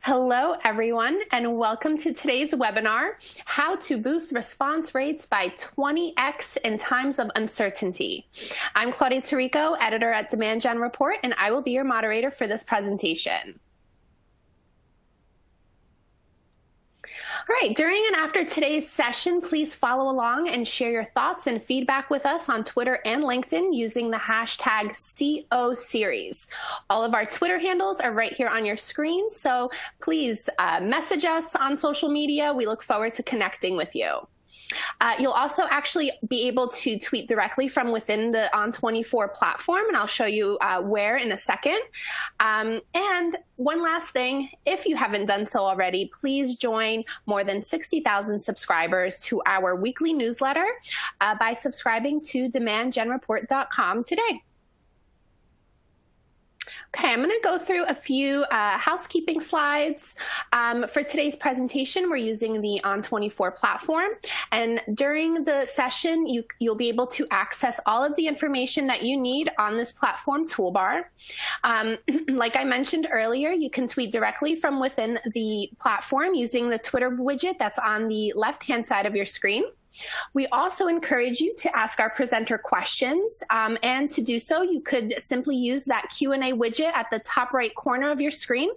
Hello, everyone, and welcome to today's webinar, How to Boost Response Rates by 20x in Times of Uncertainty. I'm Claudia Tarico, editor at Demand Gen Report, and I will be your moderator for this presentation. All right, during and after today's session, please follow along and share your thoughts and feedback with us on Twitter and LinkedIn using the hashtag #COSeries. All of our Twitter handles are right here on your screen, so please message us on social media. We look forward to connecting with you. You'll also actually be able to tweet directly from within the On24 platform, and I'll show you where in a second. And one last thing, if you haven't done so already, please join more than 60,000 subscribers to our weekly newsletter by subscribing to demandgenreport.com today. Okay, I'm going to go through a few housekeeping slides. For today's presentation, we're using the On24 platform. And during the session, you'll be able to access all of the information that you need on this platform toolbar. Like I mentioned earlier, you can tweet directly from within the platform using the Twitter widget that's on the left-hand side of your screen. We also encourage you to ask our presenter questions, and to do so, you could simply use that Q&A widget at the top right corner of your screen.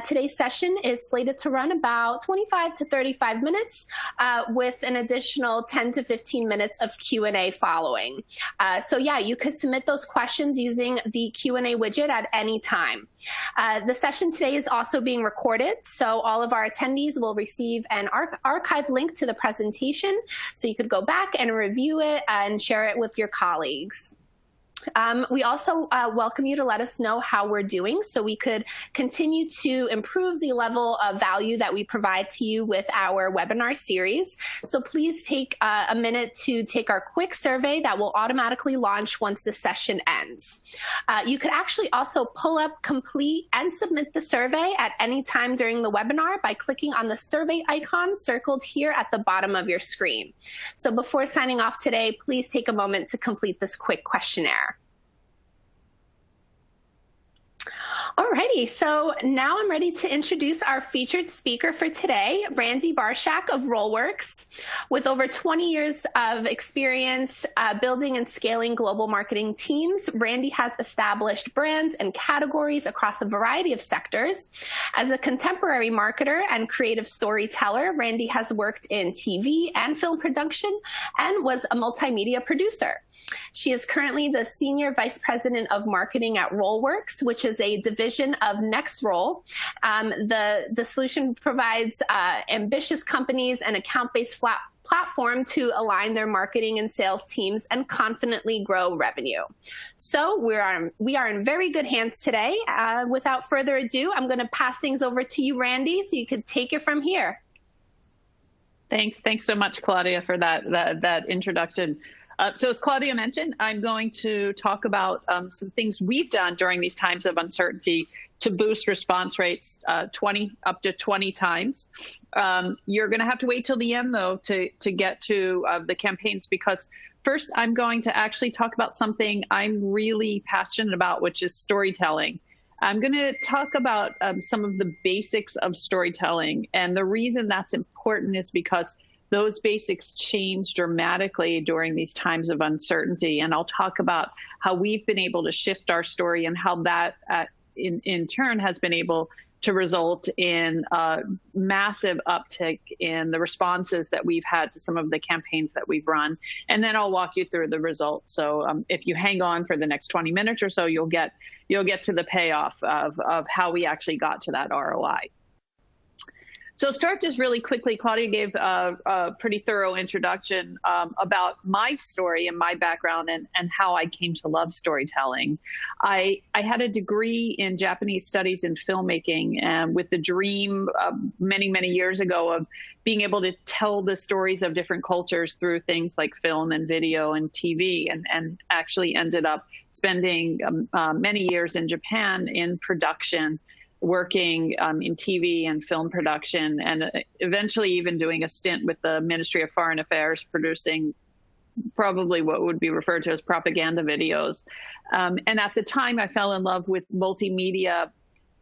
Today's session is slated to run about 25 to 35 minutes with an additional 10 to 15 minutes of Q&A following. So yeah, you could submit those questions using the Q&A widget at any time. The session today is also being recorded, so all of our attendees will receive an archive link to the presentation, so you could go back and review it and share it with your colleagues. We also welcome you to let us know how we're doing so we could continue to improve the level of value that we provide to you with our webinar series. So please take a minute to take our quick survey that will automatically launch once the session ends. You could actually also pull up, complete, and submit the survey at any time during the webinar by clicking on the survey icon circled here at the bottom of your screen. So before signing off today, please take a moment to complete this quick questionnaire. Alrighty, so now I'm ready to introduce our featured speaker for today, Randi Barshack of RollWorks. With over 20 years of experience building and scaling global marketing teams, Randi has established brands and categories across a variety of sectors. As a contemporary marketer and creative storyteller, Randi has worked in TV and film production and was a multimedia producer. She is currently the Senior Vice President of Marketing at RollWorks, which is a division of NextRoll. The solution provides ambitious companies an account-based platform to align their marketing and sales teams and confidently grow revenue. So we are in very good hands today. Without further ado, I'm going to pass things over to you, Randi, so you can take it from here. Thanks so much, Claudia, for that introduction. So as Claudia mentioned, I'm going to talk about some things we've done during these times of uncertainty to boost response rates up to 20 times. You're going to have to wait till the end, though, to get to the campaigns, because first I'm going to actually talk about something I'm really passionate about, which is storytelling. I'm going to talk about some of the basics of storytelling. And the reason that's important is because those basics change dramatically during these times of uncertainty. And I'll talk about how we've been able to shift our story and how that in turn has been able to result in a massive uptick in the responses that we've had to some of the campaigns that we've run. And then I'll walk you through the results. So if you hang on for the next 20 minutes or so, you'll get to the payoff of how we actually got to that ROI. So start just really quickly. Claudia gave a pretty thorough introduction about my story and my background and how I came to love storytelling. I had a degree in Japanese studies and filmmaking, and with the dream many years ago of being able to tell the stories of different cultures through things like film and video and TV, and actually ended up spending many years in Japan in production, working in TV and film production, and eventually even doing a stint with the Ministry of Foreign Affairs, producing probably what would be referred to as propaganda videos. And at the time, I fell in love with multimedia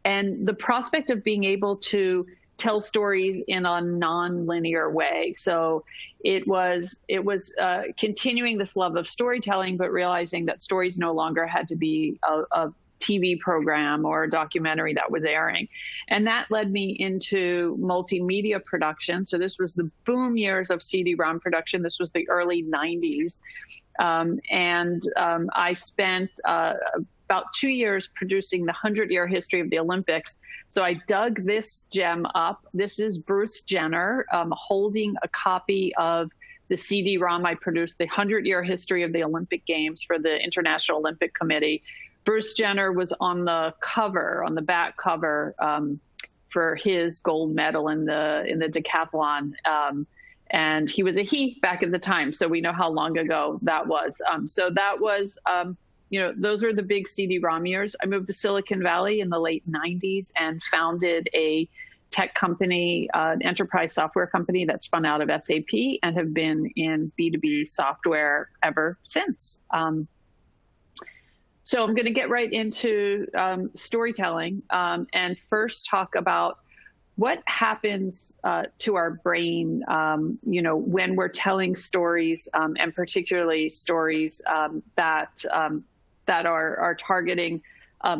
and the prospect of being able to tell stories in a non-linear way. So it was continuing this love of storytelling, but realizing that stories no longer had to be a TV program or a documentary that was airing. And that led me into multimedia production. So this was the boom years of CD-ROM production. This was the early 90s. I spent about 2 years producing the 100-year history of the Olympics. So I dug this gem up. This is Bruce Jenner holding a copy of the CD-ROM I produced, the 100-year history of the Olympic Games for the International Olympic Committee. Bruce Jenner was on the cover, on the back cover, for his gold medal in the decathlon. And he was a he back at the time, so we know how long ago that was. So that was, those are the big CD-ROM years. I moved to Silicon Valley in the late 90s and founded a tech company, an enterprise software company that spun out of SAP, and have been in B2B software ever since. So I'm going to get right into storytelling and first talk about what happens to our brain, when we're telling stories, and particularly stories that are targeting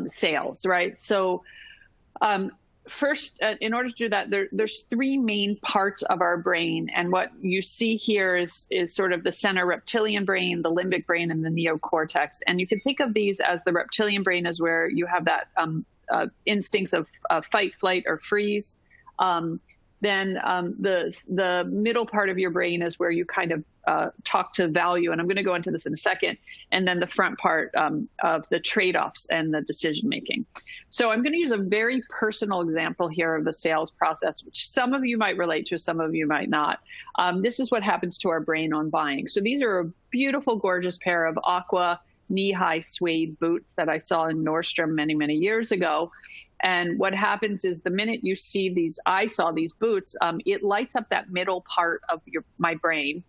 sales, right? So first, in order to do that, there's three main parts of our brain. And what you see here is sort of the center reptilian brain, the limbic brain, and the neocortex. And you can think of these as the reptilian brain is where you have that instincts of fight, flight, or freeze. Then the middle part of your brain is where you kind of talk to value, and I'm going to go into this in a second, and then the front part of the trade-offs and the decision-making. So I'm going to use a very personal example here of the sales process, which some of you might relate to, some of you might not. This is what happens to our brain on buying. So these are a beautiful, gorgeous pair of aqua knee-high suede boots that I saw in Nordstrom many, many years ago. And what happens is the minute you see I saw these boots, it lights up that middle part of my brain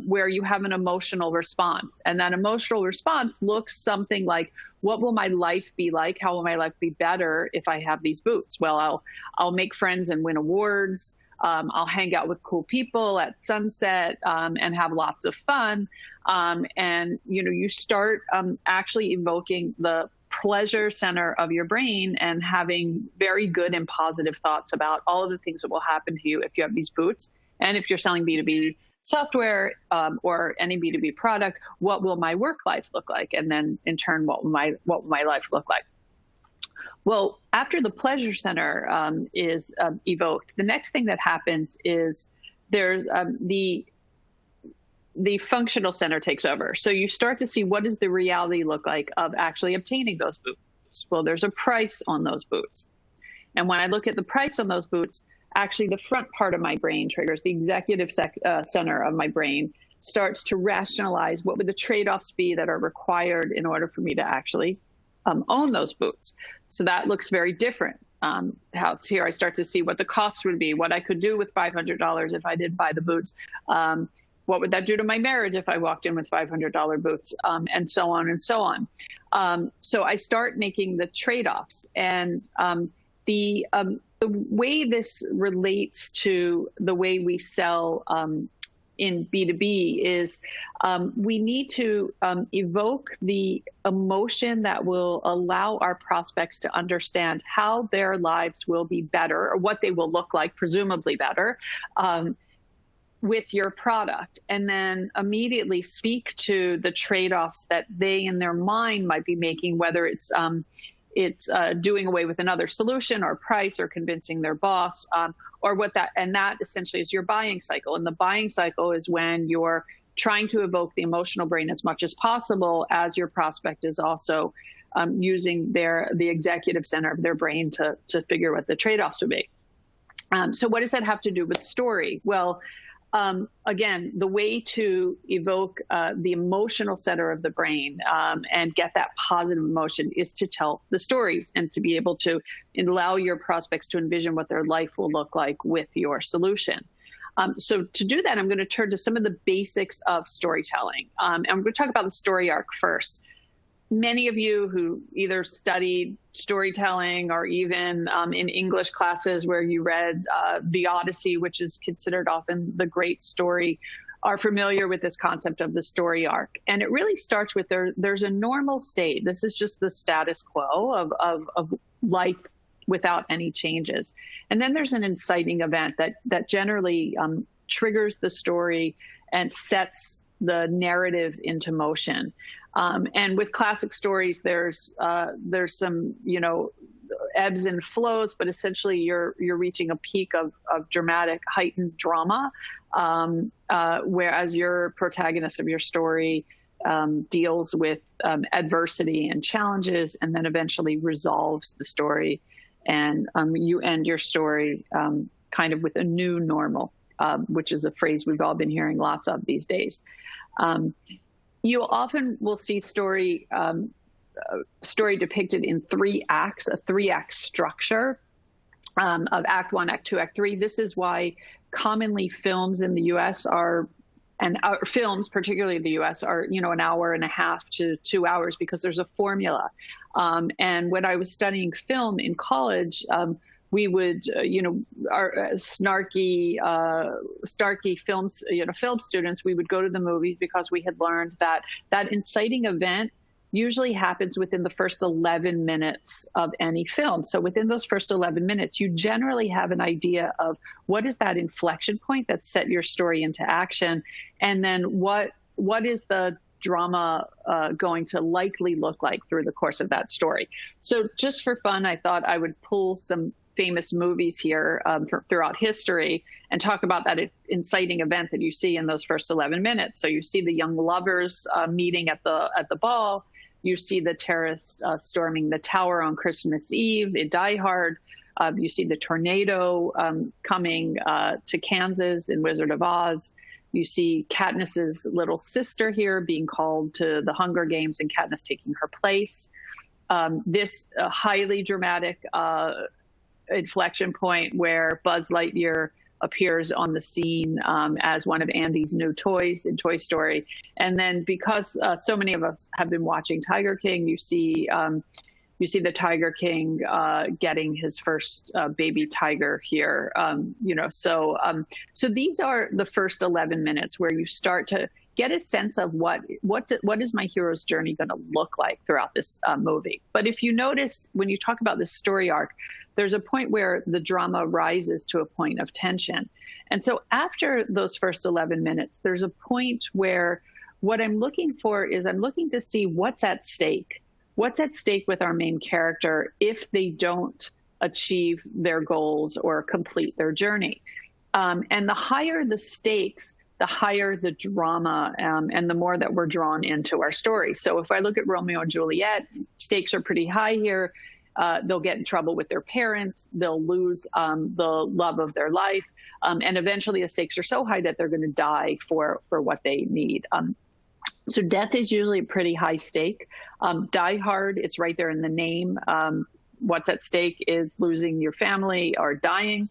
where you have an emotional response. And that emotional response looks something like, what will my life be like? How will my life be better if I have these boots? Well, I'll make friends and win awards. I'll hang out with cool people at sunset and have lots of fun. And you start actually evoking the pleasure center of your brain and having very good and positive thoughts about all of the things that will happen to you if you have these boots. And if you're selling B2B software or any B2B product, what will my work life look like? And then in turn, what will my life look like? Well, after the pleasure center is evoked, the next thing that happens is there's the functional center takes over. So you start to see, what does the reality look like of actually obtaining those boots? Well, there's a price on those boots. And when I look at the price on those boots, actually the front part of my brain triggers, the executive center of my brain starts to rationalize what would the trade-offs be that are required in order for me to actually own those boots. So that looks very different. Here I start to see what the cost would be, what I could do with $500 if I did buy the boots. What would that do to my marriage if I walked in with $500 boots, and so on and so on. So I start making the trade-offs, and the way this relates to the way we sell in B2B is we need to evoke the emotion that will allow our prospects to understand how their lives will be better, or what they will look like, presumably better, with your product, and then immediately speak to the trade-offs that they in their mind might be making, whether it's doing away with another solution or price or convincing their boss, or what that, and that essentially is your buying cycle. And the buying cycle is when you're trying to evoke the emotional brain as much as possible, as your prospect is also using the executive center of their brain to figure what the trade-offs would be. So what does that have to do with story? Well, again, the way to evoke the emotional center of the brain and get that positive emotion is to tell the stories and to be able to allow your prospects to envision what their life will look like with your solution. So to do that, I'm going to turn to some of the basics of storytelling. And I'm going to talk about the story arc first. many of you who either studied storytelling or even in English classes where you read the Odyssey, which is considered often the great story, are familiar with this concept of the story arc. And it really starts with there's a normal state. This is just the status quo of life without any changes. And then there's an inciting event that generally triggers the story and sets the narrative into motion. And with classic stories, there's some, ebbs and flows, but essentially you're reaching a peak of dramatic heightened drama, whereas your protagonist of your story deals with adversity and challenges, and then eventually resolves the story. And you end your story kind of with a new normal, which is a phrase we've all been hearing lots of these days. You often will see story depicted in 3 acts, a 3-act structure of Act 1, Act 2, Act 3. This is why commonly films in the U.S. films, particularly in the U.S., are, an hour and a half to 2 hours, because there's a formula. And when I was studying film in college, we would, our snarky films, film students, we would go to the movies because we had learned that inciting event usually happens within the first 11 minutes of any film. So within those first 11 minutes, you generally have an idea of what is that inflection point that set your story into action, and then what is the drama going to likely look like through the course of that story. So just for fun, I thought I would pull some famous movies here throughout history and talk about that inciting event that you see in those first 11 minutes. So you see the young lovers meeting at the ball. You see the terrorists storming the tower on Christmas Eve in Die Hard. You see the tornado coming to Kansas in Wizard of Oz. You see Katniss's little sister here being called to the Hunger Games and Katniss taking her place. This highly dramatic inflection point where Buzz Lightyear appears on the scene as one of Andy's new toys in Toy Story. And then because so many of us have been watching Tiger King, you see the Tiger King getting his first baby tiger here. So these are the first 11 minutes where you start to get a sense of what is my hero's journey going to look like throughout this movie. But if you notice, when you talk about this story arc, there's a point where the drama rises to a point of tension. And so after those first 11 minutes, there's a point where what I'm looking for is I'm looking to see what's at stake. What's at stake with our main character if they don't achieve their goals or complete their journey. And the higher the stakes, the higher the drama, and the more that we're drawn into our story. So if I look at Romeo and Juliet, stakes are pretty high here. They'll get in trouble with their parents. They'll lose the love of their life. And eventually the stakes are so high that they're going to die for what they need. So death is usually a pretty high stake. Die Hard, it's right there in the name. What's at stake is losing your family or dying.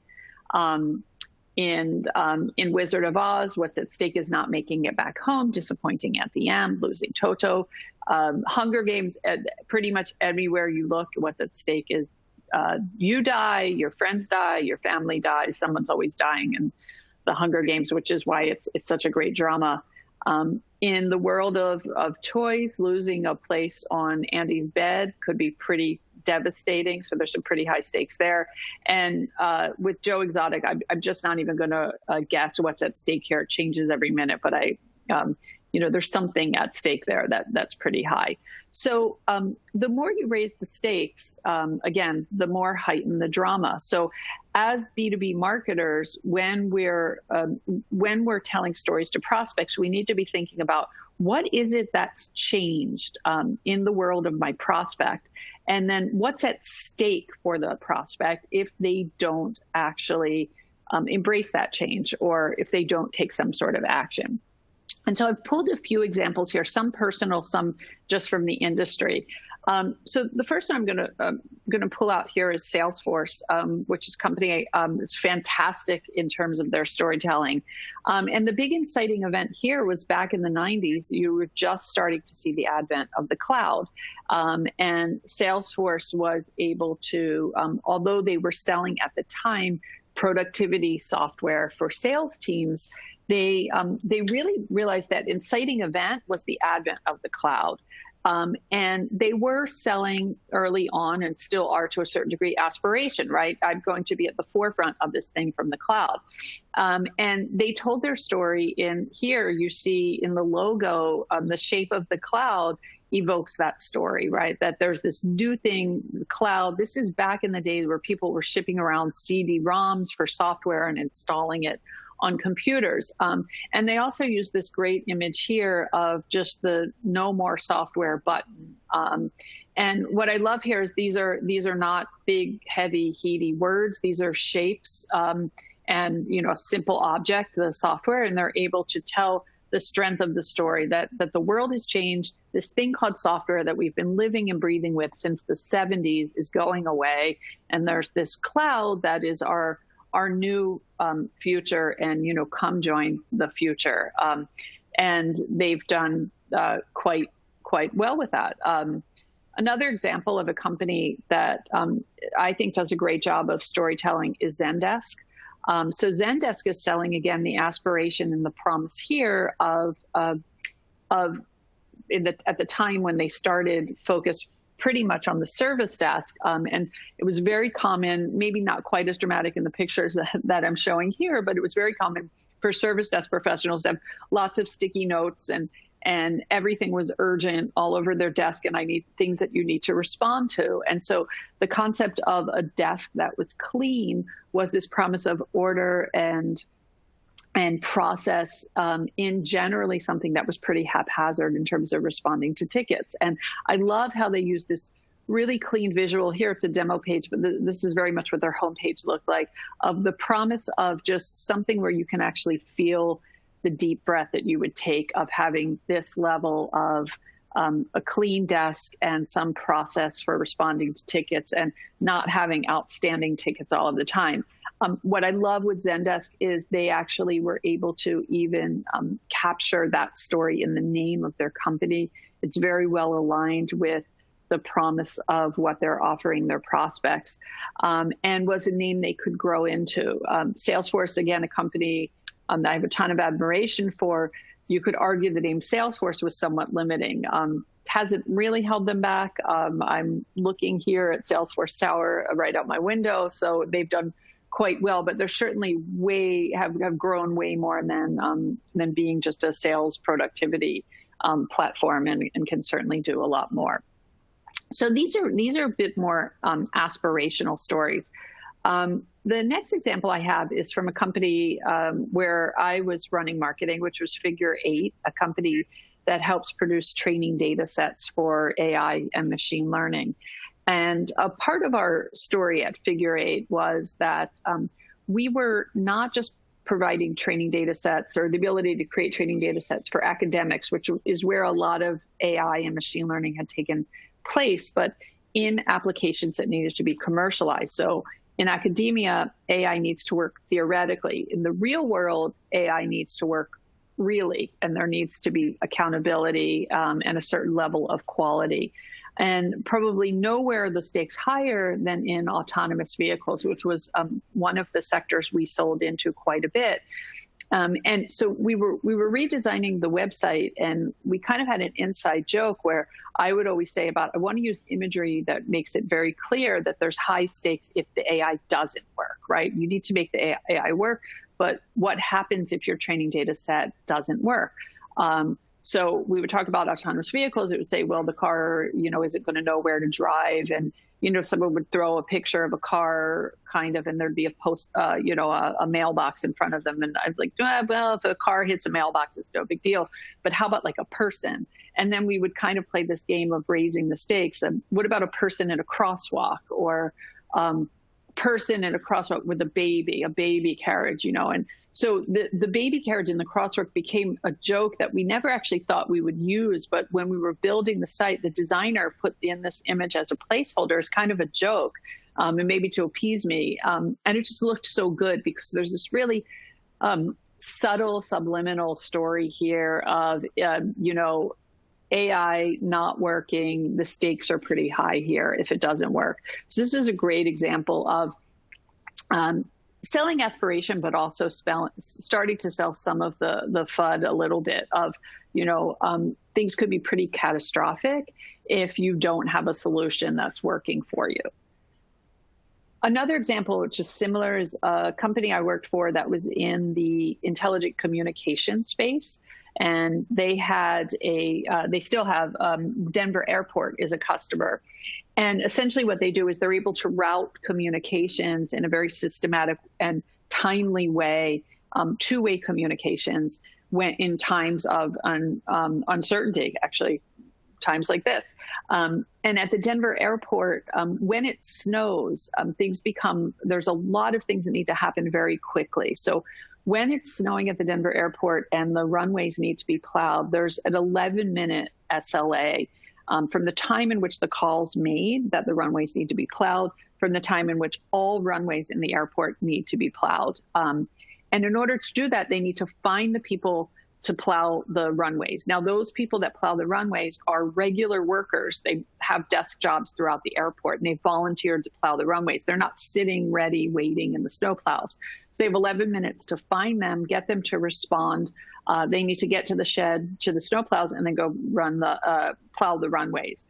In Wizard of Oz, what's at stake is not making it back home, disappointing Auntie Em, losing Toto. Hunger Games, pretty much everywhere you look, what's at stake is you die, your friends die, your family dies, someone's always dying in the Hunger Games, which is why it's such a great drama. In the world of toys, losing a place on Andy's bed could be pretty devastating. So there's some pretty high stakes there. And with Joe Exotic, I'm just not even going to guess what's at stake here. It changes every minute, but there's something at stake there that's pretty high. So the more you raise the stakes, again, the more heighten the drama. So as B2B marketers, when we're telling stories to prospects, we need to be thinking about what is it that's changed in the world of my prospect, and then what's at stake for the prospect if they don't actually embrace that change, or if they don't take some sort of action. And so I've pulled a few examples here, some personal, some just from the industry. So the first one I'm going to pull out here is Salesforce, which is a company that's fantastic in terms of their storytelling. And the big inciting event here was back in the 90s. You were just starting to see the advent of the cloud. And Salesforce was able to, although they were selling at the time productivity software for sales teams, they really realized that inciting event was the advent of the cloud. And they were selling early on, and still are to a certain degree, aspiration, right? I'm going to be at the forefront of this thing from the cloud. And they told their story in here. You see in the logo, the shape of the cloud evokes that story, right? That there's this new thing, the cloud. This is back in the days where people were shipping around CD-ROMs for software and installing it on computers. And they also use this great image here of just the no more software button. And what I love here is these are not big, heavy, heady words. These are shapes and, you know, a simple object, the software, and they're able to tell the strength of the story that the world has changed. This thing called software that we've been living and breathing with since the 70s is going away. And there's this cloud that is our new future, and, you know, come join the future. And they've done quite well with that. Another example of a company that I think does a great job of storytelling is Zendesk. So Zendesk is selling, again, the aspiration and the promise here of at the time when they started, focus pretty much on the service desk. And it was very common, maybe not quite as dramatic in the pictures that I'm showing here, but it was very common for service desk professionals to have lots of sticky notes, and everything was urgent all over their desk, and I need things that you need to respond to. And so the concept of a desk that was clean was this promise of order and process in generally something that was pretty haphazard in terms of responding to tickets. And I love how they use this really clean visual here. It's a demo page, but this is very much what their homepage looked like, of the promise of just something where you can actually feel the deep breath that you would take of having this level of a clean desk and some process for responding to tickets and not having outstanding tickets all of the time. What I love with Zendesk is they actually were able to even capture that story in the name of their company. It's very well aligned with the promise of what they're offering their prospects, and was a name they could grow into. Salesforce, again, a company that I have a ton of admiration for. You could argue the name Salesforce was somewhat limiting. Hasn't really held them back. I'm looking here at Salesforce Tower right out my window, so they've done quite well, but they're certainly have grown way more than being just a sales productivity platform, and can certainly do a lot more. So these are a bit more aspirational stories. The next example I have is from a company where I was running marketing, which was Figure 8, a company that helps produce training data sets for AI and machine learning. And a part of our story at Figure 8 was that we were not just providing training data sets or the ability to create training data sets for academics, which is where a lot of AI and machine learning had taken place, but in applications that needed to be commercialized. So in academia, AI needs to work theoretically. In the real world, AI needs to work really, and there needs to be accountability and a certain level of quality. And probably nowhere are the stakes higher than in autonomous vehicles, which was one of the sectors we sold into quite a bit. And so we were redesigning the website, and we kind of had an inside joke where I would always say I want to use imagery that makes it very clear that there's high stakes if the AI doesn't work, right? You need to make the AI work, but what happens if your training data set doesn't work? So we would talk about autonomous vehicles. It would say, well, the car, is it going to know where to drive? And, someone would throw a picture of a car kind of, and there'd be a mailbox in front of them. And I was like, well, if a car hits a mailbox, it's no big deal. But how about like a person? And then we would kind of play this game of raising the stakes. And what about a person in a crosswalk, or person at a crosswalk with a baby carriage, and so the baby carriage in the crosswalk became a joke that we never actually thought we would use. But when we were building the site, the designer put in this image as a placeholder as kind of a joke, and maybe to appease me. And it just looked so good because there's this really subtle subliminal story here of, AI not working. The stakes are pretty high here if it doesn't work. So this is a great example of selling aspiration, but also starting to sell some of the FUD a little bit of, things could be pretty catastrophic if you don't have a solution that's working for you. Another example, which is similar, is a company I worked for that was in the intelligent communication space. And they had they still have, Denver Airport is a customer. And essentially what they do is they're able to route communications in a very systematic and timely way, two-way communications when in times of uncertainty, actually, times like this. And at the Denver Airport, when it snows, there's a lot of things that need to happen very quickly. So when it's snowing at the Denver Airport and the runways need to be plowed, there's an 11-minute SLA from the time in which the call's made that the runways need to be plowed, from the time in which all runways in the airport need to be plowed. And in order to do that, they need to find the people to plow the runways. Now, those people that plow the runways are regular workers. They have desk jobs throughout the airport, and they volunteered to plow the runways. They're not sitting ready, waiting in the snow plows. So they have 11 minutes to find them, get them to respond. They need to get to the shed, to the snow plows, and then go plow the runways.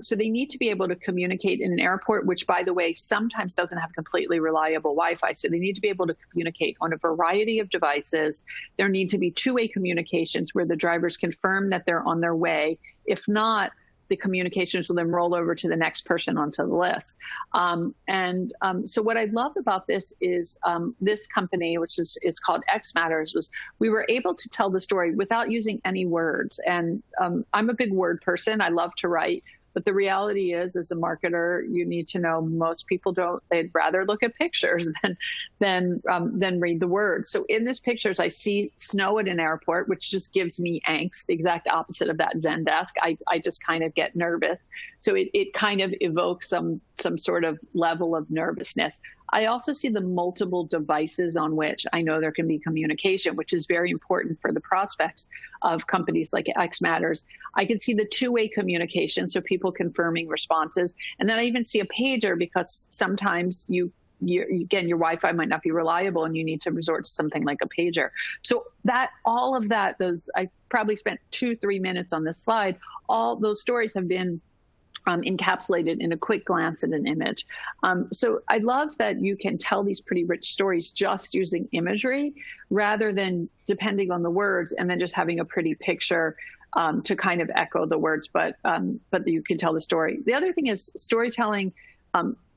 So they need to be able to communicate in an airport, which, by the way, sometimes doesn't have completely reliable Wi-Fi. So they need to be able to communicate on a variety of devices. There need to be two-way communications where the drivers confirm that they're on their way. If not, the communications will then roll over to the next person onto the list. So what I love about this is this company, which is called X Matters, was we were able to tell the story without using any words. And I'm a big word person. I love to write. But the reality is, as a marketer, you need to know most people they'd rather look at pictures than read the words. So in these pictures, I see snow at an airport, which just gives me angst, the exact opposite of that Zendesk. I just kind of get nervous. So it kind of evokes some sort of level of nervousness. I also see the multiple devices on which I know there can be communication, which is very important for the prospects of companies like X Matters. I can see the two-way communication, so people confirming responses. And then I even see a pager, because sometimes again, your Wi-Fi might not be reliable and you need to resort to something like a pager. So all of that, I probably spent 2-3 minutes on this slide. All those stories have been encapsulated in a quick glance at an image. So I love that you can tell these pretty rich stories just using imagery rather than depending on the words and then just having a pretty picture to kind of echo the words, but you can tell the story. The other thing is storytelling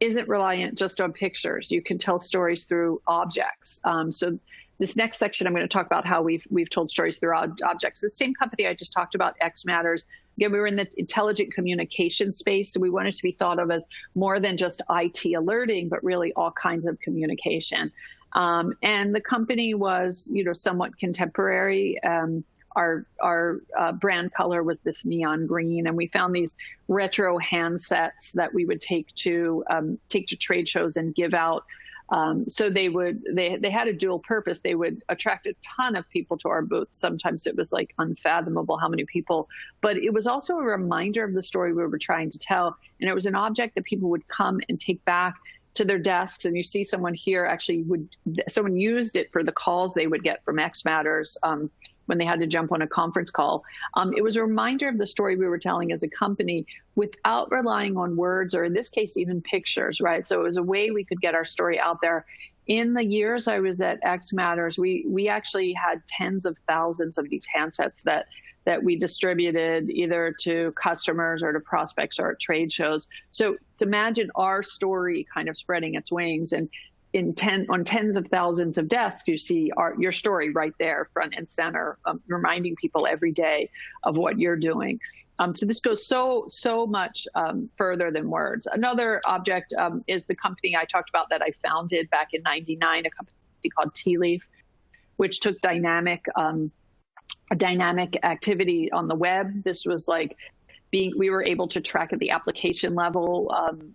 isn't reliant just on pictures. You can tell stories through objects. So this next section, I'm going to talk about how we've told stories through objects. The same company I just talked about, X Matters. Again, we were in the intelligent communication space, so we wanted to be thought of as more than just IT alerting, but really all kinds of communication. And the company was, somewhat contemporary. Our brand color was this neon green, and we found these retro handsets that we would take to trade shows and give out. So they had a dual purpose. They would attract a ton of people to our booth. Sometimes it was like unfathomable how many people, but it was also a reminder of the story we were trying to tell. And it was an object that people would come and take back to their desks. And you see someone here someone used it for the calls they would get from X Matters when they had to jump on a conference call. It was a reminder of the story we were telling as a company without relying on words, or in this case, even pictures, right? So it was a way we could get our story out there. In the years I was at X Matters, we actually had tens of thousands of these handsets that we distributed either to customers or to prospects or at trade shows. So to imagine our story kind of spreading its wings. And on tens of thousands of desks, you see your story right there, front and center, reminding people every day of what you're doing. So this goes so much further than words. Another object is the company I talked about that I founded back in '99, a company called Tea Leaf, which took dynamic activity on the web. This was like we were able to track at the application level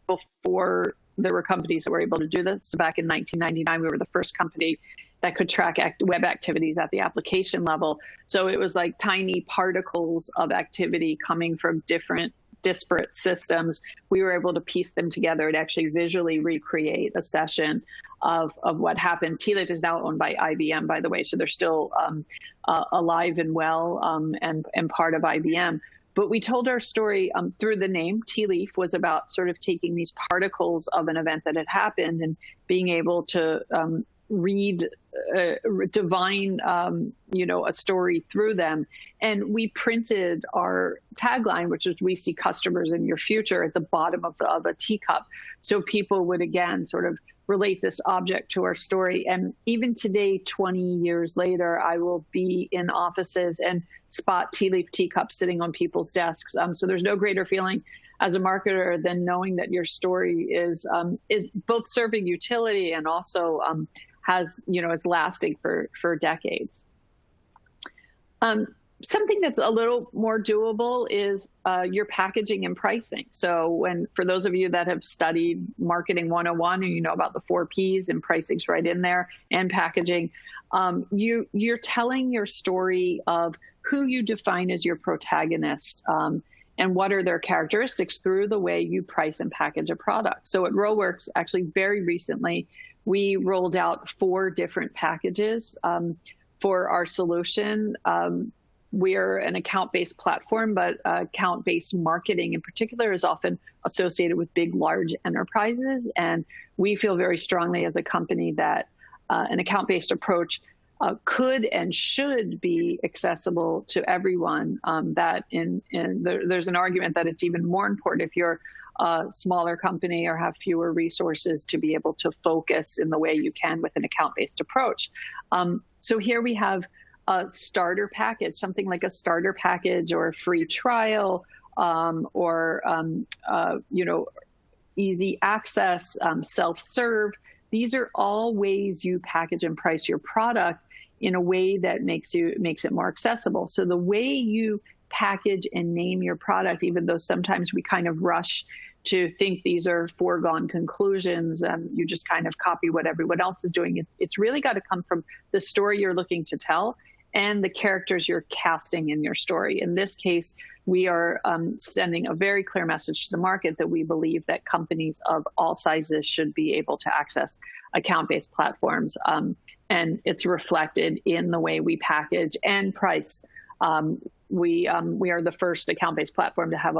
before there were companies that were able to do this. So back in 1999, we were the first company that could track web activities at the application level. So it was like tiny particles of activity coming from different disparate systems. We were able to piece them together and actually visually recreate a session of what happened. Tea Leaf is now owned by IBM, by the way, so they're still alive and well and part of IBM. But we told our story through the name. Tea Leaf was about sort of taking these particles of an event that had happened and being able to divine, a story through them. And we printed our tagline, which is "We see customers in your future," at the bottom of a teacup. So people would, again, sort of relate this object to our story. And even today, 20 years later, I will be in offices and spot Tea Leaf teacups sitting on people's desks. So there's no greater feeling as a marketer than knowing that your story is both serving utility and also is lasting for decades. Something that's a little more doable is your packaging and pricing. So for those of you that have studied Marketing 101 and you know about the 4 Ps, and pricing's right in there, and packaging, you're telling your story of who you define as your protagonist and what are their characteristics through the way you price and package a product. So at RollWorks, actually very recently, we rolled out 4 different packages for our solution. We're an account-based platform, but account-based marketing in particular is often associated with big, large enterprises. And we feel very strongly as a company that an account-based approach could and should be accessible to everyone. There's an argument that it's even more important if you're a smaller company or have fewer resources to be able to focus in the way you can with an account-based approach. So here we have a starter package, something like a starter package or a free trial, or easy access, self-serve. These are all ways you package and price your product in a way that makes it more accessible. So the way you package and name your product, even though sometimes we kind of rush to think these are foregone conclusions, you just kind of copy what everyone else is doing. It's really got to come from the story you're looking to tell and the characters you're casting in your story. In this case, we are sending a very clear message to the market that we believe that companies of all sizes should be able to access account-based platforms. And it's reflected in the way we package and price. We are the first account-based platform to have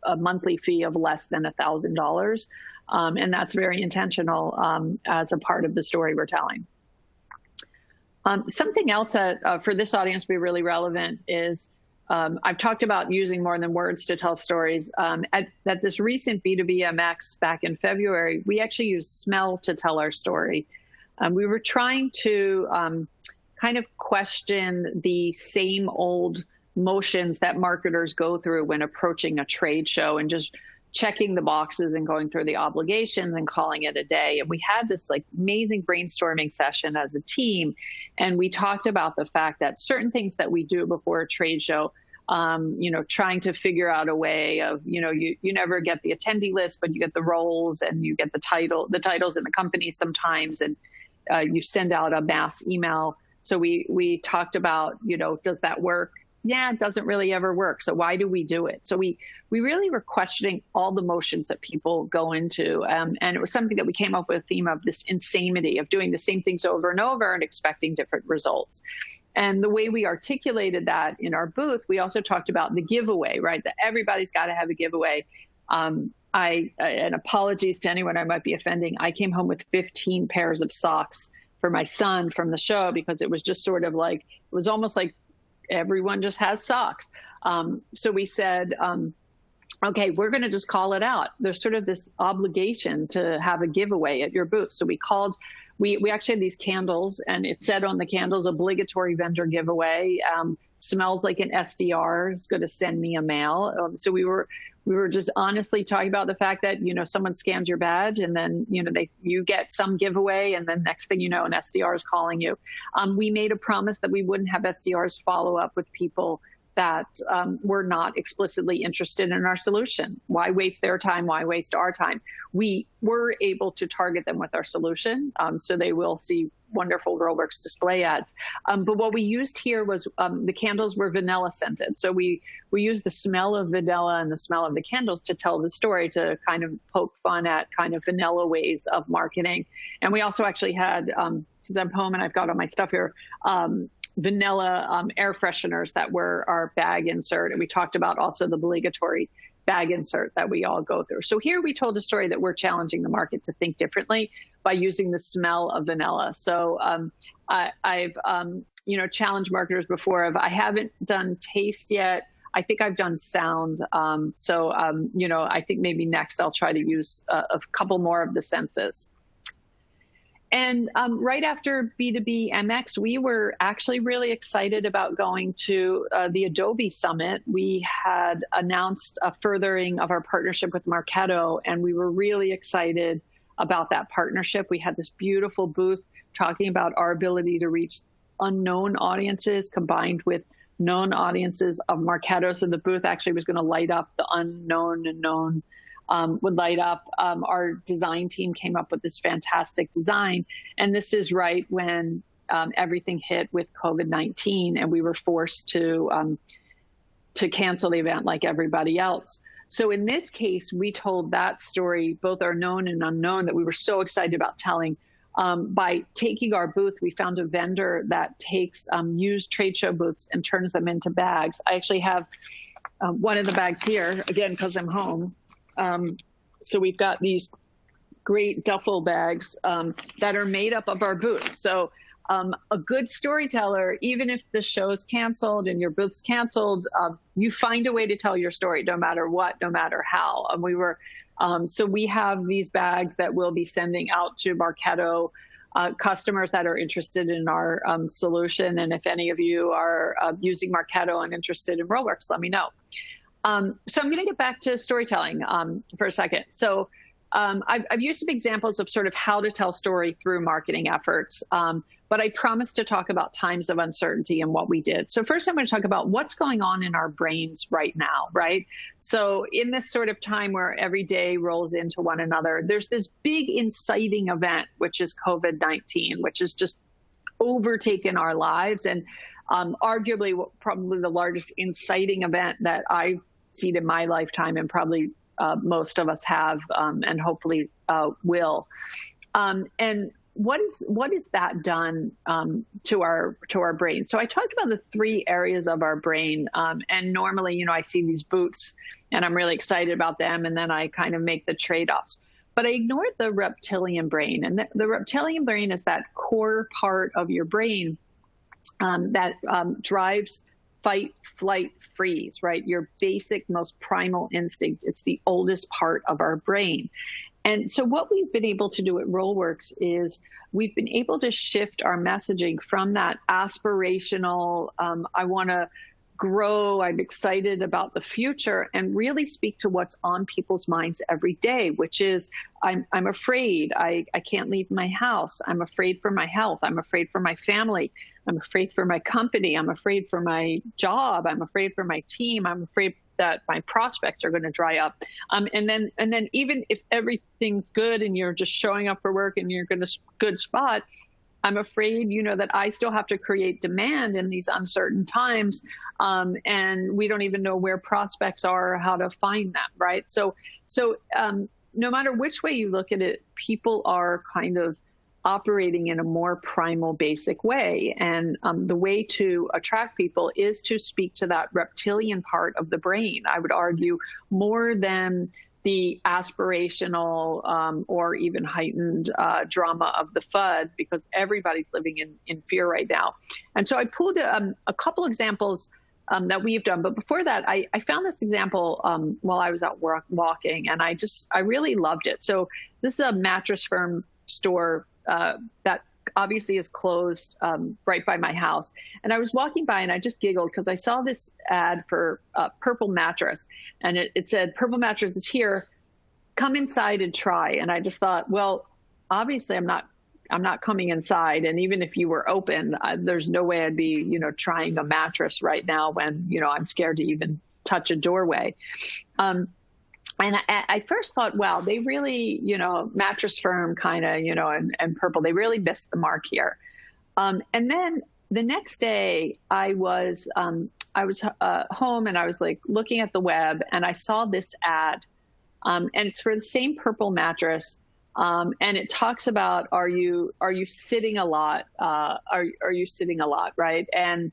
a monthly fee of less than $1,000. And that's very intentional as a part of the story we're telling. Something else that for this audience be really relevant is I've talked about using more than words to tell stories. At this recent B2B back in February, we actually used smell to tell our story. We were trying to kind of question the same old motions that marketers go through when approaching a trade show and just checking the boxes and going through the obligations and calling it a day. And we had this like amazing brainstorming session as a team. And we talked about the fact that certain things that we do before a trade show, trying to figure out a way of, you never get the attendee list, but you get the roles and you get the titles in the company sometimes. And you send out a mass email. So we talked about, does that work? Yeah, it doesn't really ever work. So why do we do it? So we really were questioning all the motions that people go into. And it was something that we came up with a theme of this insanity of doing the same things over and over and expecting different results. And the way we articulated that in our booth, we also talked about the giveaway, right? That everybody's got to have a giveaway. And apologies to anyone I might be offending, I came home with 15 pairs of socks for my son from the show because it was just sort of like, it was almost like everyone just has socks. So we said, okay, we're going to just call it out. There's sort of this obligation to have a giveaway at your booth. So we actually had these candles, and it said on the candles, obligatory vendor giveaway. Smells like an SDR is going to send me a mail. So we were just honestly talking about the fact that, someone scans your badge, and then, you get some giveaway, and then next thing you know, an SDR is calling you. We made a promise that we wouldn't have SDRs follow up with people that were not explicitly interested in our solution. Why waste their time? Why waste our time? We were able to target them with our solution, so they will see wonderful RollWorks display ads. But what we used here was the candles were vanilla scented. So we used the smell of vanilla and the smell of the candles to tell the story, to kind of poke fun at kind of vanilla ways of marketing. And we also actually had, since I'm home and I've got all my stuff here, vanilla air fresheners that were our bag insert. And we talked about also the obligatory bag insert that we all go through. So here we told a story that we're challenging the market to think differently by using the smell of vanilla. So I've challenged marketers before. I haven't done taste yet. I think I've done sound. I think maybe next I'll try to use a couple more of the senses. And right after B2B MX, we were actually really excited about going to the Adobe Summit. We had announced a furthering of our partnership with Marketo, and we were really excited about that partnership. We had this beautiful booth talking about our ability to reach unknown audiences combined with known audiences of Marketo. So the booth actually was going to light up, the unknown and known would light up. Our design team came up with this fantastic design. And this is right when everything hit with COVID-19, and we were forced to cancel the event like everybody else. So in this case, we told that story, both our known and unknown, that we were so excited about telling. By taking our booth, we found a vendor that takes used trade show booths and turns them into bags. I actually have one of the bags here, again, because I'm home. So we've got these great duffel bags that are made up of our booth. So a good storyteller, even if the show's canceled and your booth's canceled, you find a way to tell your story, no matter what, no matter how. So we have these bags that we'll be sending out to Marketo customers that are interested in our solution. And if any of you are using Marketo and interested in RollWorks, let me know. So I'm going to get back to storytelling for a second. So I've used some examples of sort of how to tell story through marketing efforts, but I promised to talk about times of uncertainty and what we did. So first I'm going to talk about what's going on in our brains right now, right? So in this sort of time where every day rolls into one another, there's this big inciting event, which is COVID-19, which has just overtaken our lives, and arguably probably the largest inciting event that I've seen in my lifetime, and probably most of us have, and hopefully will. And what is that done to our brain? So I talked about the three areas of our brain, and normally, I see these boots and I'm really excited about them, and then I kind of make the trade-offs. But I ignored the reptilian brain, and the reptilian brain is that core part of your brain that drives fight, flight, freeze, right? Your basic, most primal instinct. It's the oldest part of our brain. And so what we've been able to do at RollWorks is we've been able to shift our messaging from that aspirational, I want to grow, I'm excited about the future, and really speak to what's on people's minds every day, which is, I'm afraid, I can't leave my house, I'm afraid for my health, I'm afraid for my family, I'm afraid for my company, I'm afraid for my job, I'm afraid for my team, I'm afraid that my prospects are going to dry up. And then even if everything's good and you're just showing up for work and you're in a good spot, I'm afraid, that I still have to create demand in these uncertain times. And we don't even know where prospects are or how to find them, right? So no matter which way you look at it, people are kind of operating in a more primal, basic way. And the way to attract people is to speak to that reptilian part of the brain, I would argue, more than the aspirational or even heightened drama of the FUD, because everybody's living in fear right now. And so I pulled a couple examples that we've done. But before that, I found this example while I was out walking, and I really loved it. So this is a Mattress Firm store that obviously is closed right by my house. And I was walking by and I just giggled because I saw this ad for Purple Mattress, and it said, "Purple Mattress is here. Come inside and try." And I just thought, well, obviously I'm not coming inside. And even if you were open, there's no way I'd be, trying a mattress right now when, I'm scared to even touch a doorway. And I first thought, wow, they really, Mattress Firm kind of, and Purple, they really missed the mark here. And then the next day I was home and I was like looking at the web and I saw this ad, and it's for the same Purple mattress. And it talks about, are you sitting a lot? Are you sitting a lot? Right. And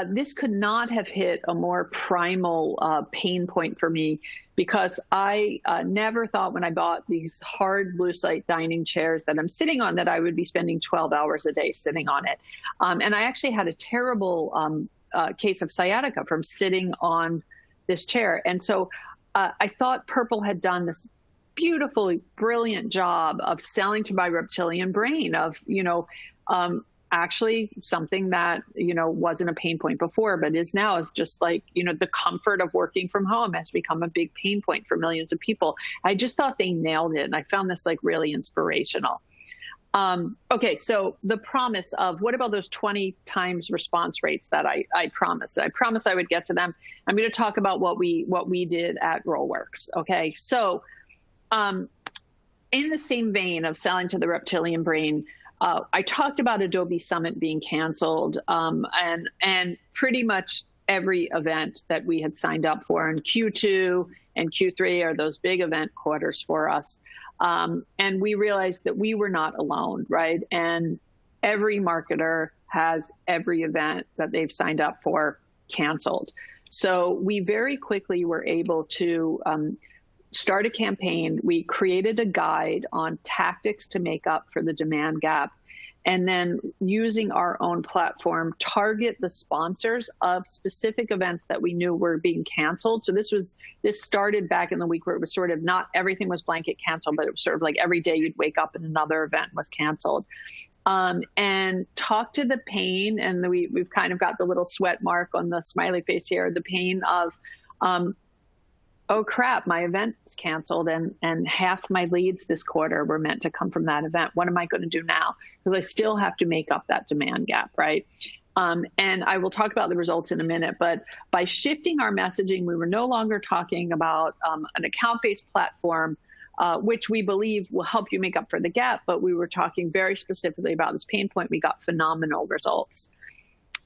this could not have hit a more primal pain point for me, because I never thought when I bought these hard Bluesite dining chairs that I'm sitting on that I would be spending 12 hours a day sitting on it. And I actually had a terrible case of sciatica from sitting on this chair. And so I thought Purple had done this beautifully brilliant job of selling to my reptilian brain of, actually something that, wasn't a pain point before, but is now, is just like, the comfort of working from home has become a big pain point for millions of people. I just thought they nailed it. And I found this like really inspirational. Okay. So the promise of, what about those 20 times response rates that I promised? I promised I would get to them. I'm going to talk about what we did at RollWorks. Okay. So, in the same vein of selling to the reptilian brain, I talked about Adobe Summit being canceled, and pretty much every event that we had signed up for in Q2 and Q3 are those big event quarters for us. And we realized that we were not alone, right? And every marketer has every event that they've signed up for canceled. So we very quickly were able to start a campaign. We created a guide on tactics to make up for the demand gap, and then using our own platform, target the sponsors of specific events that we knew were being canceled. So this started back in the week where it was sort of not everything was blanket canceled, but it was sort of like every day you'd wake up and another event was canceled. And talk to the pain, and we've kind of got the little sweat mark on the smiley face here, the pain of, oh crap, my event is canceled and half my leads this quarter were meant to come from that event. What am I going to do now? Because I still have to make up that demand gap, right? And I will talk about the results in a minute, but by shifting our messaging, we were no longer talking about an account-based platform, which we believe will help you make up for the gap, but we were talking very specifically about this pain point. We got phenomenal results.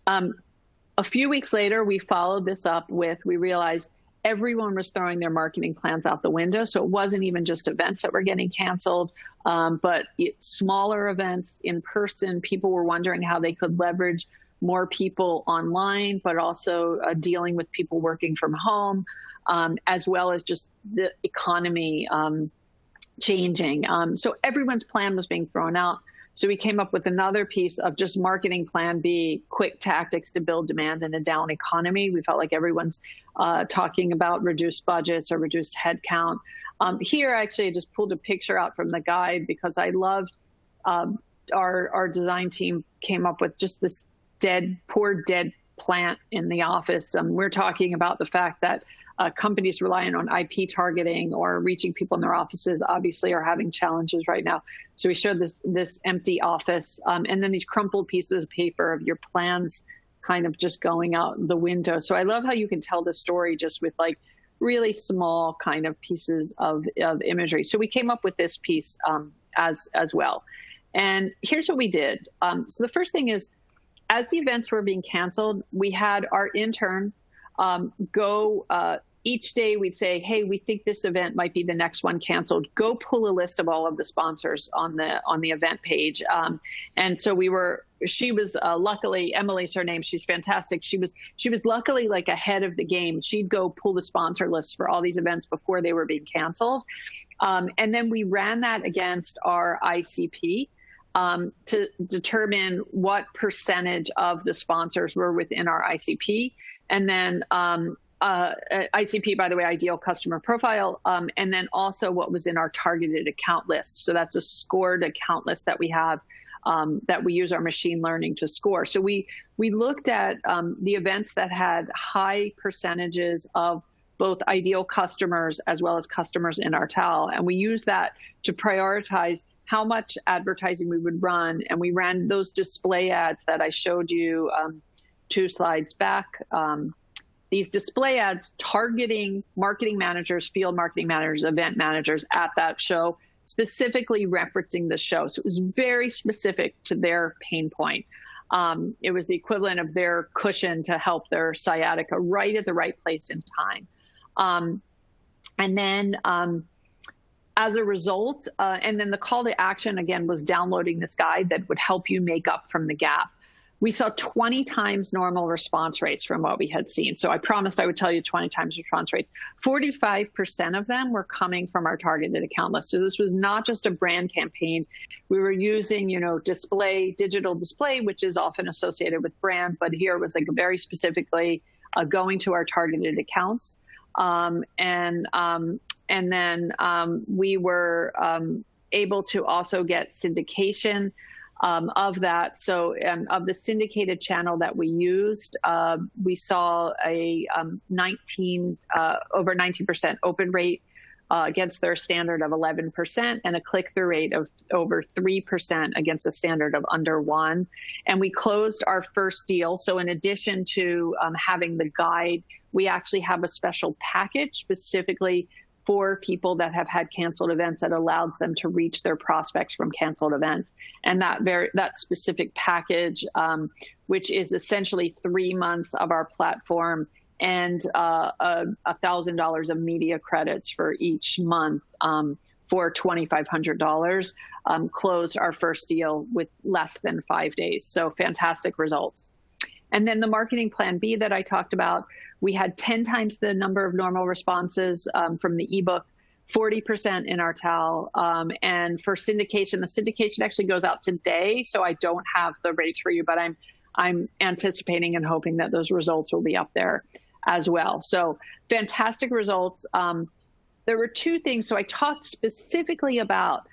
A few weeks later, we followed this up with, we realized everyone was throwing their marketing plans out the window. So it wasn't even just events that were getting canceled, but smaller events in person. People were wondering how they could leverage more people online, but also dealing with people working from home, as well as just the economy changing. So everyone's plan was being thrown out. So we came up with another piece of just marketing plan B, quick tactics to build demand in a down economy. We felt like everyone's talking about reduced budgets or reduced headcount. Here, actually, I just pulled a picture out from the guide because I loved our design team came up with just this poor dead plant in the office. We're talking about the fact that companies relying on IP targeting or reaching people in their offices obviously are having challenges right now. So we showed this empty office, and then these crumpled pieces of paper of your plans kind of just going out the window. So I love how you can tell the story just with like really small kind of pieces of imagery. So we came up with this piece as well. And here's what we did. So the first thing is, as the events were being canceled, we had our intern go each day. We'd say, hey, we think this event might be the next one canceled. Go pull a list of all of the sponsors on the event page. And so she was luckily, Emily's her name. She's fantastic. She was luckily like ahead of the game. She'd go pull the sponsor list for all these events before they were being canceled. And then we ran that against our ICP. to determine what percentage of the sponsors were within our ICP. And then ICP, by the way, ideal customer profile, and then also what was in our targeted account list. So that's a scored account list that we have that we use our machine learning to score. So we looked at the events that had high percentages of both ideal customers as well as customers in our TAL. And we used that to prioritize how much advertising we would run. And we ran those display ads that I showed you 2 slides back. These display ads targeting marketing managers, field marketing managers, event managers at that show, specifically referencing the show. So it was very specific to their pain point. It was the equivalent of their cushion to help their sciatica right at the right place and time. And then as a result, and then the call to action, again, was downloading this guide that would help you make up from the gap. We saw 20 times normal response rates from what we had seen. So I promised I would tell you 20 times response rates. 45% of them were coming from our targeted account list. So this was not just a brand campaign. We were using, display, digital display, which is often associated with brand, but here it was like very specifically going to our targeted accounts. And then we were able to also get syndication of that. So of the syndicated channel that we used, we saw a over 19% open rate against their standard of 11% and a click-through rate of over 3% against a standard of under 1. And we closed our first deal. So in addition to having the guide, we actually have a special package specifically for people that have had canceled events that allows them to reach their prospects from canceled events. And that specific package, which is essentially 3 months of our platform and $1,000 of media credits for each month for $2,500, closed our first deal with less than 5 days. So fantastic results. And then the marketing plan B that I talked about, we had 10 times the number of normal responses from the ebook, 40% in our TAL. And for syndication, the syndication actually goes out today, so I don't have the rates for you, but I'm anticipating and hoping that those results will be up there as well. So fantastic results. There were 2 things. So I talked specifically about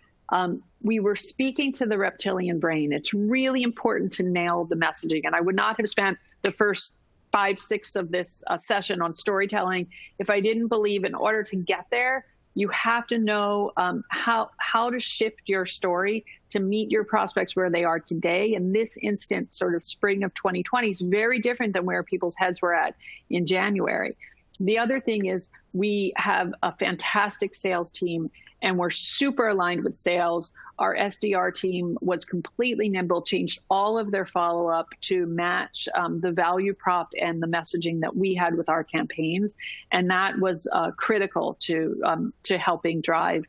we were speaking to the reptilian brain. It's really important to nail the messaging. And I would not have spent the first 5-6 of this session on storytelling if I didn't believe in order to get there, you have to know how to shift your story to meet your prospects where they are today. And this instant sort of spring of 2020 is very different than where people's heads were at in January. The other thing is we have a fantastic sales team and we're super aligned with sales. Our SDR team was completely nimble, changed all of their follow-up to match the value prop and the messaging that we had with our campaigns. And that was critical to helping drive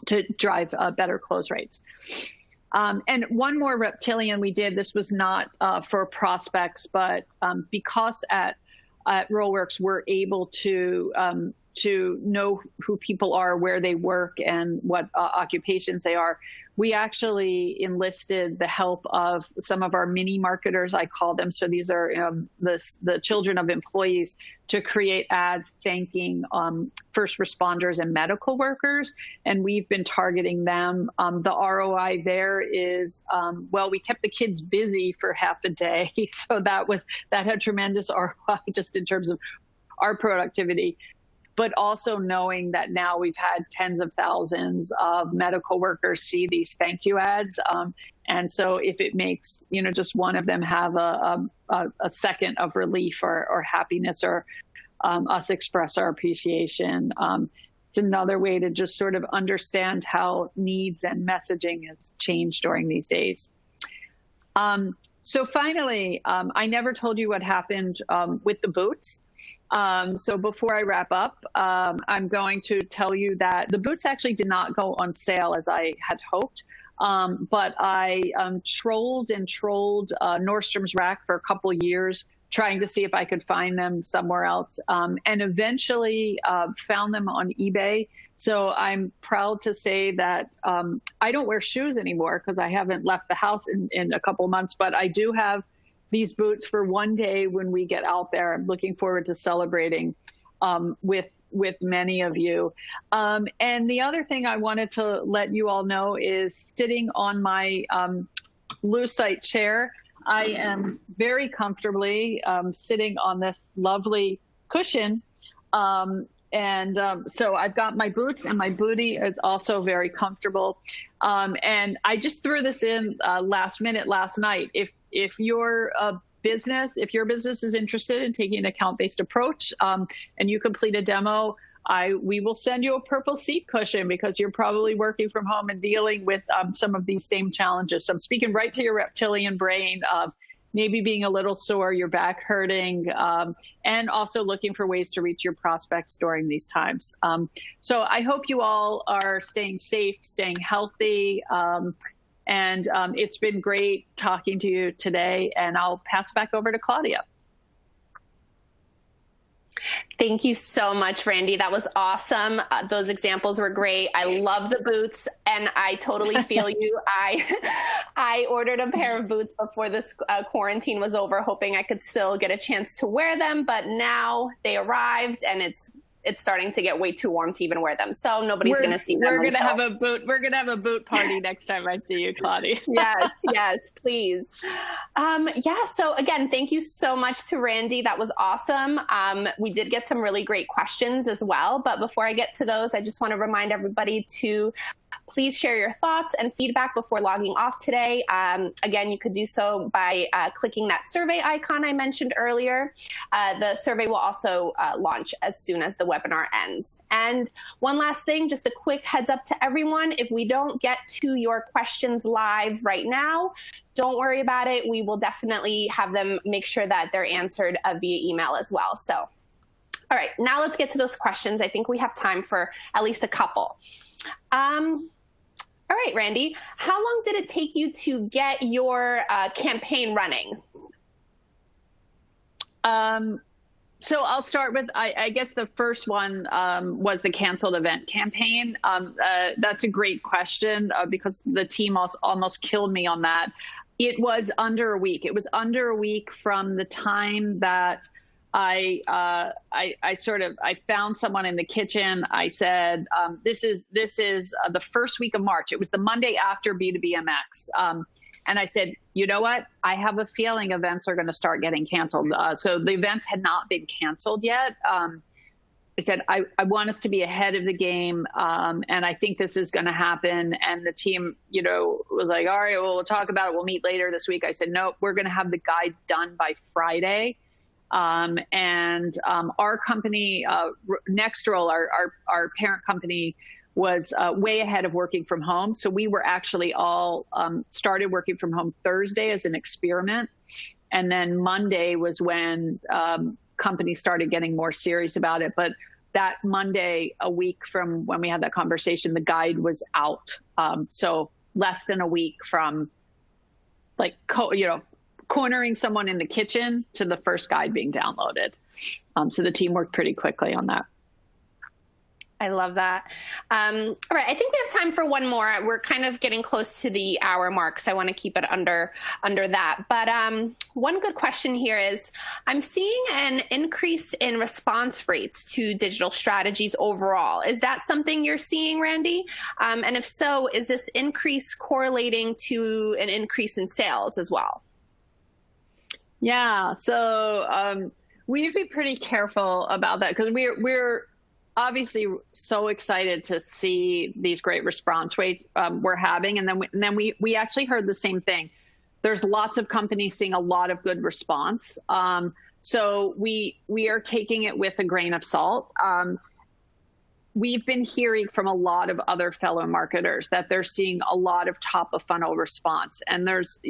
better close rates. And one more reptilian we did, this was not for prospects, but because at RollWorks, we're able to know who people are, where they work, and what occupations they are. We actually enlisted the help of some of our mini marketers, I call them. So these are the children of employees, to create ads thanking first responders and medical workers. And we've been targeting them. The ROI there is, well, we kept the kids busy for half a day. So that had tremendous ROI just in terms of our productivity. But also knowing that now we've had tens of thousands of medical workers see these thank you ads. And so if it makes, just one of them have a second of relief or happiness, or us express our appreciation, it's another way to just sort of understand how needs and messaging has changed during these days. So finally, I never told you what happened with the boots. So before I wrap up, I'm going to tell you that the boots actually did not go on sale as I had hoped, but I trolled Nordstrom's rack for a couple of years trying to see if I could find them somewhere else, and eventually found them on eBay. So I'm proud to say that I don't wear shoes anymore because I haven't left the house in a couple of months, but I do have these boots for one day when we get out there. I'm looking forward to celebrating with many of you. And the other thing I wanted to let you all know is sitting on my Lucite chair, I am very comfortably sitting on this lovely cushion. So I've got my boots, and my booty is also very comfortable. And I just threw this in last minute last night. If your business is interested in taking an account-based approach, and you complete a demo, we will send you a purple seat cushion because you're probably working from home and dealing with some of these same challenges. So I'm speaking right to your reptilian brain of maybe being a little sore, your back hurting, and also looking for ways to reach your prospects during these times. So I hope you all are staying safe, staying healthy, and it's been great talking to you today, and I'll pass back over to Claudia. Thank you so much, Randi. That was awesome. Those examples were great. I love the boots, and I totally feel you. I ordered a pair of boots before this quarantine was over, hoping I could still get a chance to wear them, but now they arrived, and it's starting to get way too warm to even wear them. So nobody's going to see them. We're going to have a boot party next time I see you, Claudia. Yes, please. So again, thank you so much to Randi. That was awesome. We did get some really great questions as well. But before I get to those, I just want to remind everybody to please share your thoughts and feedback before logging off today. Again, you could do so by clicking that survey icon I mentioned earlier. The survey will also launch as soon as the webinar ends. And one last thing, just a quick heads up to everyone. If we don't get to your questions live right now, don't worry about it. We will definitely have them make sure that they're answered via email as well. So, all right, now let's get to those questions. I think we have time for at least a couple. All right, Randi, how long did it take you to get your campaign running? So I'll start with, I guess the first one was the canceled event campaign. That's a great question because the team almost killed me on that. It was under a week. It was under a week from the time that I found someone in the kitchen. I said, this is the first week of March. It was the Monday after B2BMX. And I said, you know what? I have a feeling events are going to start getting canceled. So the events had not been canceled yet. I said, I want us to be ahead of the game. And I think this is going to happen. And the team, was like, all right, well, we'll talk about it. We'll meet later this week. I said, no, we're going to have the guide done by Friday. Our company, Nextroll, our parent company, was way ahead of working from home. So we were actually all started working from home Thursday as an experiment. And then Monday was when companies started getting more serious about it. But that Monday, a week from when we had that conversation, the guide was out. So less than a week from cornering someone in the kitchen to the first guide being downloaded. So the team worked pretty quickly on that. I love that. All right, I think we have time for one more. We're kind of getting close to the hour mark, so I want to keep it under that. But one good question here is, I'm seeing an increase in response rates to digital strategies overall. Is that something you're seeing, Randi? And if so, is this increase correlating to an increase in sales as well? Yeah, so we have to be pretty careful about that because we're obviously so excited to see these great response rates we're having. And then we actually heard the same thing. There's lots of companies seeing a lot of good response. So we are taking it with a grain of salt. We've been hearing from a lot of other fellow marketers that they're seeing a lot of top of funnel response. And there's,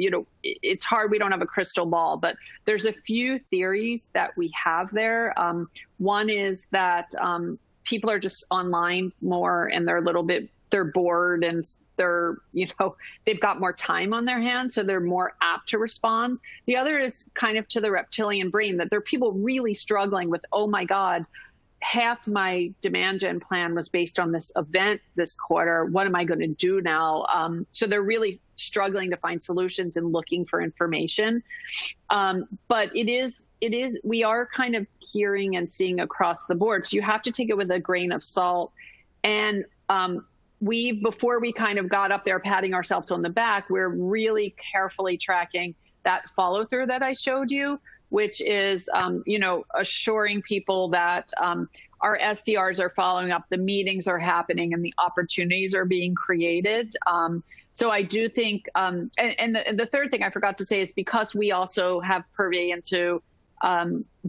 it's hard, we don't have a crystal ball, but there's a few theories that we have there. One is that people are just online more and they're bored and they've got more time on their hands, so they're more apt to respond. The other is kind of to the reptilian brain, that there are people really struggling with, oh my God, half my demand gen plan was based on this event this quarter. What am I going to do now? So they're really struggling to find solutions and looking for information. But we are kind of hearing and seeing across the board. So you have to take it with a grain of salt. And before we kind of got up there patting ourselves on the back, we're really carefully tracking that follow through that I showed you, which is, assuring people that our SDRs are following up, the meetings are happening, and the opportunities are being created. So I do think, and the third thing I forgot to say is, because we also have purvey into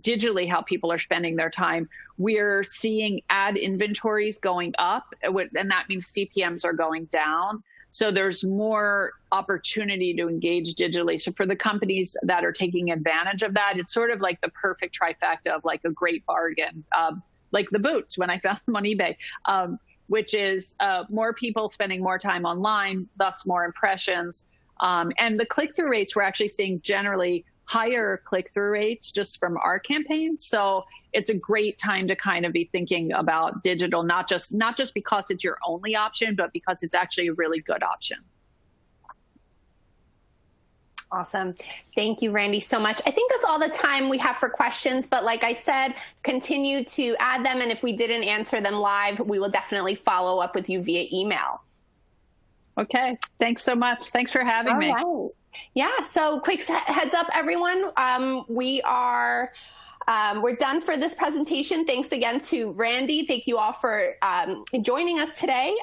digitally how people are spending their time, we're seeing ad inventories going up, and that means CPMs are going down. So there's more opportunity to engage digitally. So for the companies that are taking advantage of that, it's sort of like the perfect trifecta of like a great bargain, like the boots when I found them on eBay, which is more people spending more time online, thus more impressions. And the click-through rates, we're actually seeing generally higher click-through rates just from our campaigns. So it's a great time to kind of be thinking about digital, not just because it's your only option, but because it's actually a really good option. Awesome. Thank you, Randi, so much. I think that's all the time we have for questions, but like I said, continue to add them. And if we didn't answer them live, we will definitely follow up with you via email. Okay. Thanks so much. Thanks for having me. Right. Yeah. So quick heads up, everyone. We're done for this presentation. Thanks again to Randi. Thank you all for joining us today.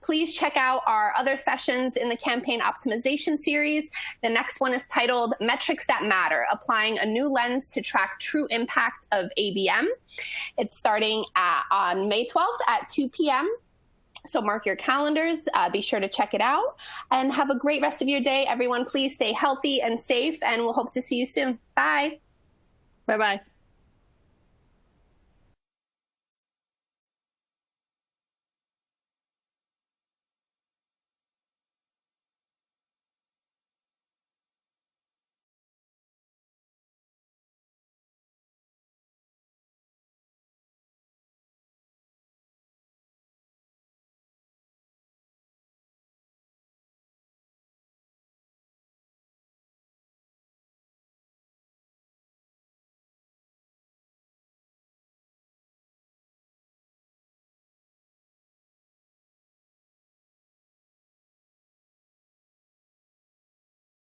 Please check out our other sessions in the campaign optimization series. The next one is titled Metrics That Matter, Applying a New Lens to Track True Impact of ABM. It's starting on May 12th at 2 p.m. So mark your calendars, be sure to check it out, and have a great rest of your day. Everyone, please stay healthy and safe, and we'll hope to see you soon. Bye. Bye-bye.